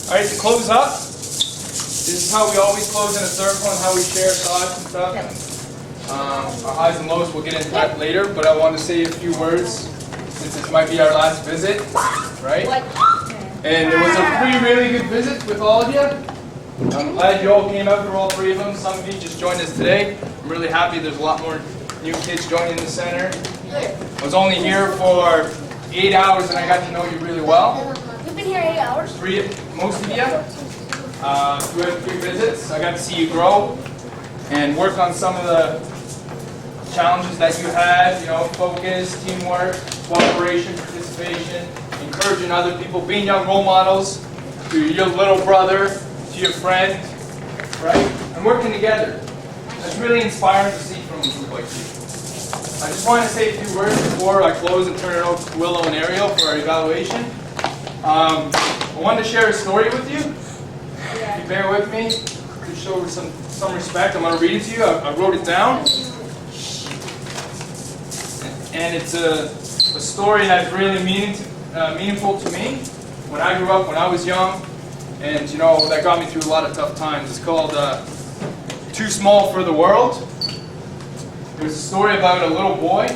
Alright, to close up, this is how we always close in a circle and how we share thoughts and stuff. Our highs and lows, we'll get into that later, but I want to say a few words since this might be our last visit, right? And it was a really good visit with all of you. I'm glad you all came out for all three of them. Some of you just joined us today. I'm really happy there's a lot more new kids joining the center. I was only here for 8 hours and I got to know you really well. You've been here 8 hours? Most of you. We had 3 visits. I got to see you grow and work on some of the challenges that you had, focus, teamwork, cooperation, participation, encouraging other people, being young role models to your little brother, to your friend, right? And working together. It's really inspiring to see from a group like you. I just want to say a few words before I close and turn it over to Willow and Ariel for our evaluation. I wanted to share a story with you. If you bear with me, to show some respect, I'm going to read it to you. I wrote it down. And it's a story that's really meaningful to me. When I grew up, when I was young, and that got me through a lot of tough times. It's called Too Small for the World. It was a story about a little boy,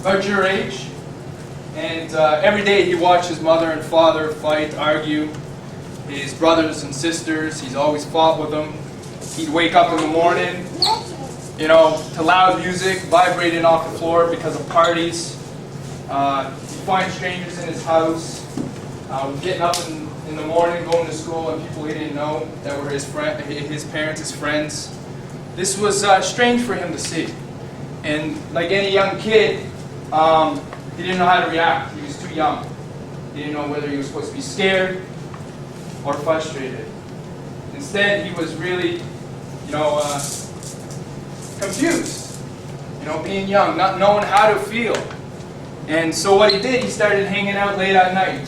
about your age, and every day he watched his mother and father fight, argue, his brothers and sisters. He's always fought with them. He'd wake up in the morning, to loud music vibrating off the floor because of parties. He'd find strangers in his house, getting up in the morning, going to school, and people he didn't know that were his parents, his friends. This was strange for him to see. And like any young kid, he didn't know how to react. He was too young. He didn't know whether he was supposed to be scared or frustrated. Instead, he was really, confused. Being young, not knowing how to feel. And so what he did, he started hanging out late at night.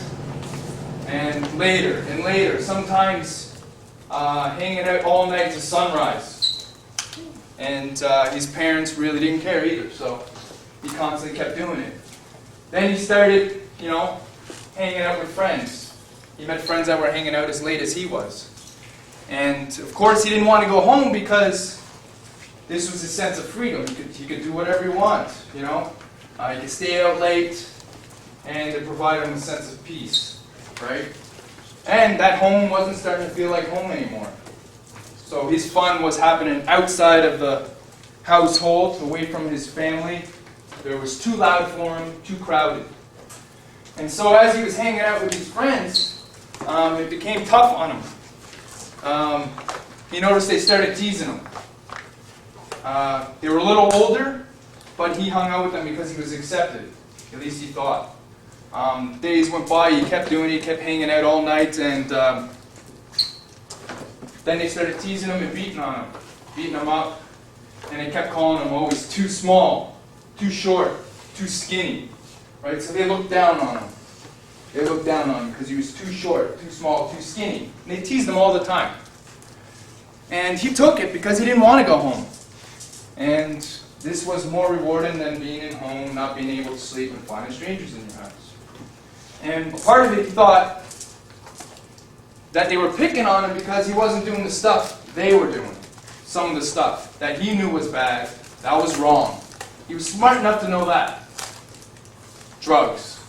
And later, sometimes hanging out all night to sunrise. And his parents really didn't care either, so he constantly kept doing it. Then he started, hanging out with friends. He met friends that were hanging out as late as he was. And of course, he didn't want to go home because this was his sense of freedom. He could do whatever he wanted, He could stay out late, and it provided him a sense of peace, right? And that home wasn't starting to feel like home anymore. So his fun was happening outside of the household, away from his family. It was too loud for him, too crowded. And so as he was hanging out with his friends, it became tough on him. He noticed they started teasing him. They were a little older, but he hung out with them because he was accepted. At least he thought. Days went by, he kept doing it, he kept hanging out all night, and then they started teasing him and beating him up, and they kept calling him always too small, too short, too skinny, right? So they looked down on him. They looked down on him because he was too short, too small, too skinny. And they teased him all the time. And he took it because he didn't want to go home. And this was more rewarding than being at home, not being able to sleep, and finding strangers in your house. And part of it, he thought that they were picking on him because he wasn't doing the stuff they were doing. Some of the stuff that he knew was bad, that was wrong. He was smart enough to know that. Drugs,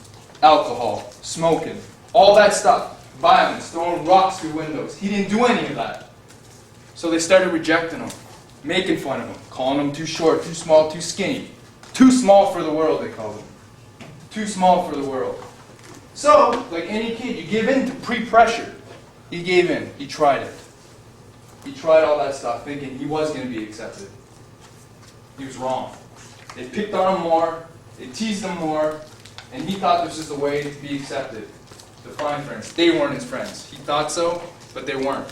alcohol, smoking, all that stuff. Violence, throwing rocks through windows. He didn't do any of that. So they started rejecting him, making fun of him, calling him too short, too small, too skinny. Too small for the world, they called him. Too small for the world. So, like any kid, you give in to pre-pressure. He gave in. He tried it. He tried all that stuff, thinking he was going to be accepted. He was wrong. They picked on him more. They teased him more. And he thought this was the way to be accepted, to find friends. They weren't his friends. He thought so, but they weren't.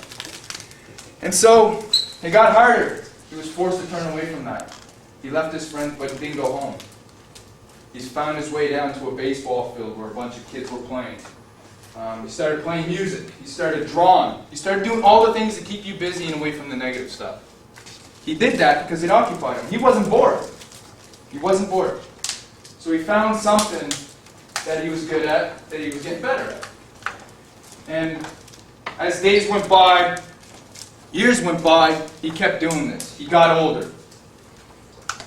And so, it got harder. He was forced to turn away from that. He left his friends, but didn't go home. He's found his way down to a baseball field where a bunch of kids were playing. He started playing music. He started drawing. He started doing all the things to keep you busy and away from the negative stuff. He did that because it occupied him. He wasn't bored. He wasn't bored. So he found something that he was good at, that he was getting better at. And as days went by, years went by, he kept doing this. He got older.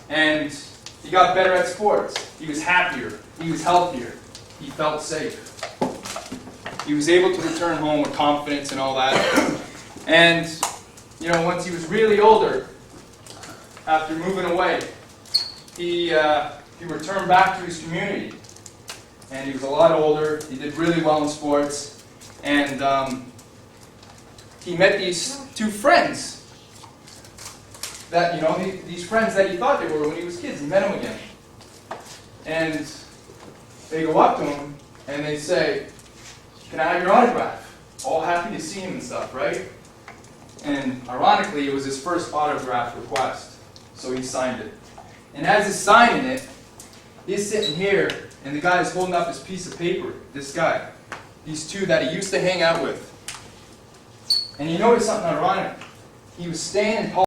And he got better at sports. He was happier. He was healthier. He felt safe. He was able to return home with confidence and all that. And, you know, once he was really older, after moving away, he returned back to his community. And he was a lot older. He did really well in sports. And he met these two friends. That, you know, these friends that he thought they were when he was kids. He met them again. And they go up to him and they say, "Can I have your autograph?" All happy to see him and stuff, right? And ironically, it was his first autograph request. So he signed it. And as he's signing it, he's sitting here and the guy is holding up this piece of paper, this guy. These two that he used to hang out with. And you notice something ironic. He was staying in